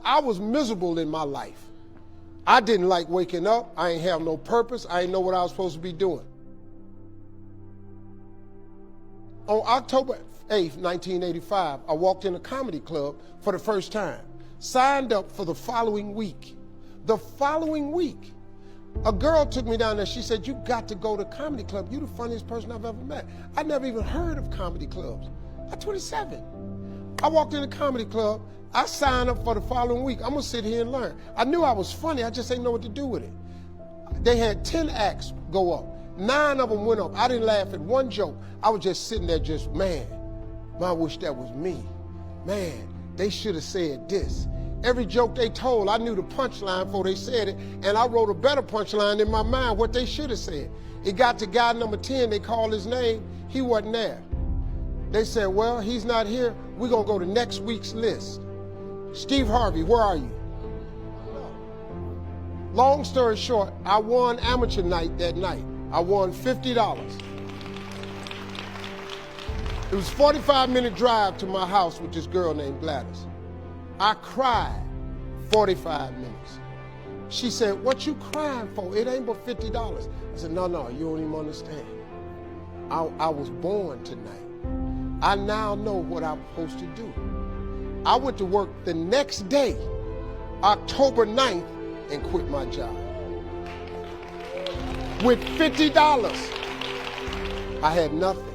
I was miserable in my life. I didn't like waking up. I ain't have no purpose. I ain't know what I was supposed to be doing. On October 8th, 1985, I walked in a comedy club for the first time. Signed up for the following week. The following week, a girl took me down there. She said, "You got to go to comedy club. You're the funniest person I've ever met." I never even heard of comedy clubs. I'm 27. I walked in a comedy club. I signed up for the following week. I'm gonna sit here and learn. I knew I was funny. I just didn't know what to do with it. They had 10 acts go up. 9 of them went up. I didn't laugh at one joke. I was just sitting there just, man, I wish that was me. Man, they should have said this. Every joke they told, I knew the punchline before they said it, and I wrote a better punchline in my mind, what they should have said. It got to guy number 10, they called his name, he wasn't there. They said, well, he's not here, we're gonna go to next week's list. Steeve Harvey, where are you? Long story short, I won amateur night that night. I won $50. It was a 45-minute drive to my house with this girl named Gladys. I cried 45 minutes. She said, "What you crying for? It ain't but $50. I said, no, you don't even understand. I was born tonight. I now know what I'm supposed to do. I went to work the next day, October 9th, and quit my job. With $50, I had nothing.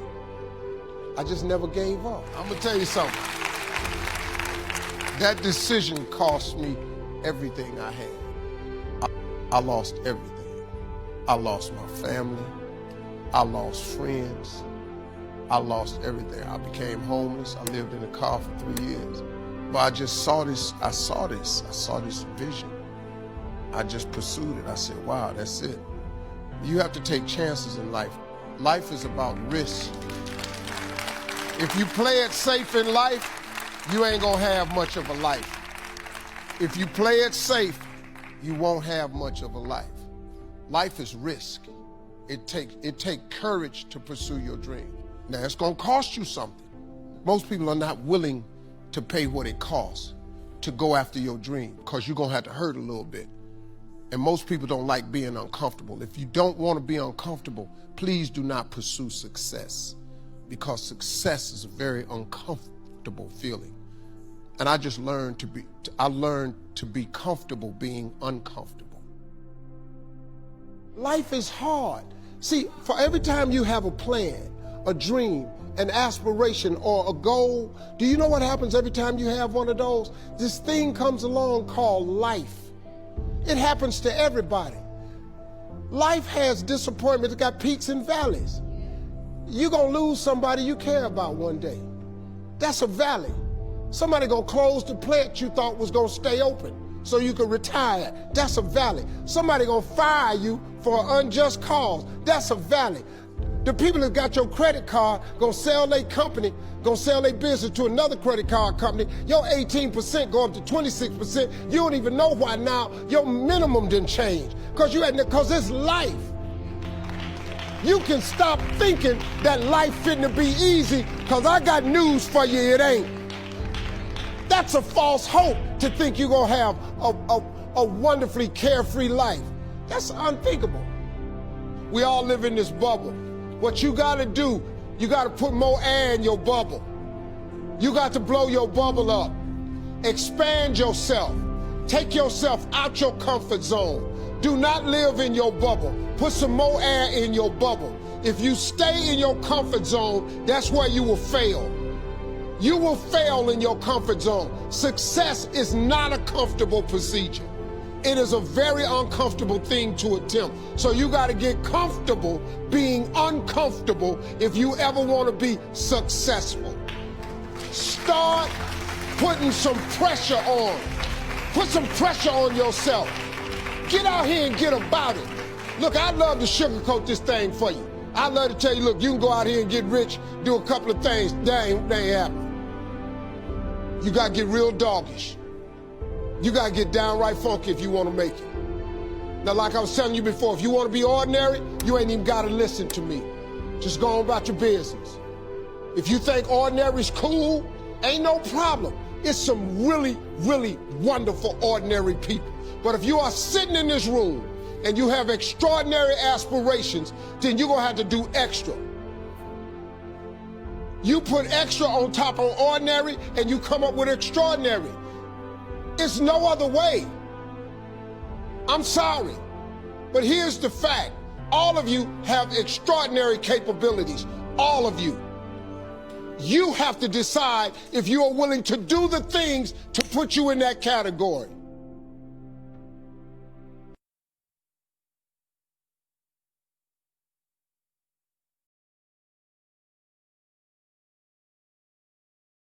I just never gave up. I'm gonna tell you something. That decision cost me everything I had. I lost everything. I lost my family. I lost friends. I lost everything. I became homeless. I lived in a car for 3 years. But I just saw this, I saw this vision. I just pursued it. I said, wow, that's it. You have to take chances in life. Life is about risk. If you play it safe in life, you ain't gonna have much of a life. If you play it safe, you won't have much of a life. Life is risk. It takes courage to pursue your dream. Now, it's gonna cost you something. Most people are not willing to pay what it costs to go after your dream, because you're gonna have to hurt a little bit. And most people don't like being uncomfortable. If you don't wanna be uncomfortable, please do not pursue success, because success is a very uncomfortable feeling. And I just learned to be comfortable being uncomfortable. Life is hard. See, for every time you have a plan, a dream, an aspiration, or a goal, do you know what happens every time you have one of those? This thing comes along called life. It happens to everybody. Life has disappointment. It's got peaks and valleys. You're gonna lose somebody you care about one day. That's a valley. Somebody gonna close the plant you thought was gonna stay open so you could retire. That's a valley. Somebody gonna fire you for an unjust cause. That's a valley. The people that got your credit card gonna sell their company, gonna sell their business to another credit card company. Your 18% go up to 26%. You don't even know why now your minimum didn't change. Because it's life. You can stop thinking that life fitting be easy, because I got news for you, it ain't. That's a false hope to think you're gonna have a wonderfully carefree life. That's unthinkable. We all live in this bubble. What you gotta do, you gotta put more air in your bubble. You got to blow your bubble up. Expand yourself. Take yourself out your comfort zone. Do not live in your bubble. Put some more air in your bubble. If you stay in your comfort zone, that's where you will fail. You will fail in your comfort zone. Success is not a comfortable procedure. It is a very uncomfortable thing to attempt. So you got to get comfortable being uncomfortable if you ever want to be successful. Start putting some pressure on. Put some pressure on yourself. Get out here and get about it. Look, I'd love to sugarcoat this thing for you. I'd love to tell you, look, you can go out here and get rich, do a couple of things. That ain't happening. You got to get real doggish. You got to get downright funky if you want to make it. Now, like I was telling you before, if you want to be ordinary, you ain't even got to listen to me. Just go on about your business. If you think ordinary's cool, ain't no problem. It's some really, really wonderful, ordinary people. But if you are sitting in this room and you have extraordinary aspirations, then you're gonna have to do extra. You put extra on top of ordinary and you come up with extraordinary. It's no other way. I'm sorry, but here's the fact. All of you have extraordinary capabilities, all of you. You have to decide if you are willing to do the things to put you in that category.